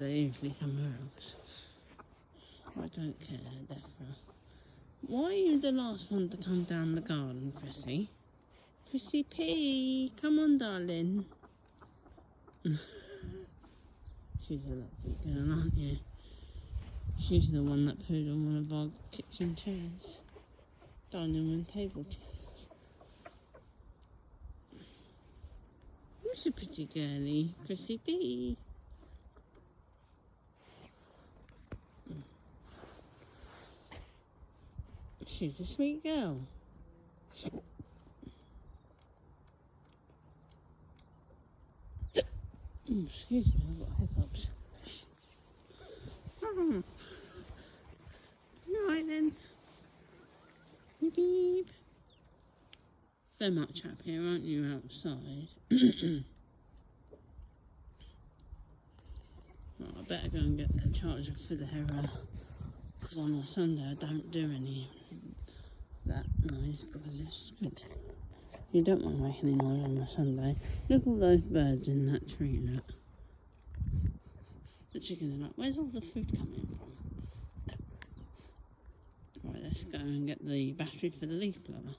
They're usually somewhere else. I don't care, Defra. Why are you the last one to come down the garden, Chrissy? Chrissy P, come on, darling. She's a lovely girl, aren't you? She's the one that pooed on one of our kitchen chairs. Dining room table chairs. Who's a pretty girlie? Chrissy P. She's a sweet girl. Excuse me, I've got hiccups. Right then. Beep beep. They're much happier, aren't you, outside? Well, I better go and get the charger for the hair, because on a Sunday I don't do any that noise because it's good. You don't want to make any noise on a Sunday. Look at all those birds in that tree, look. The chickens are like, where's all the food coming from? Right, let's go and get the battery for the leaf blower.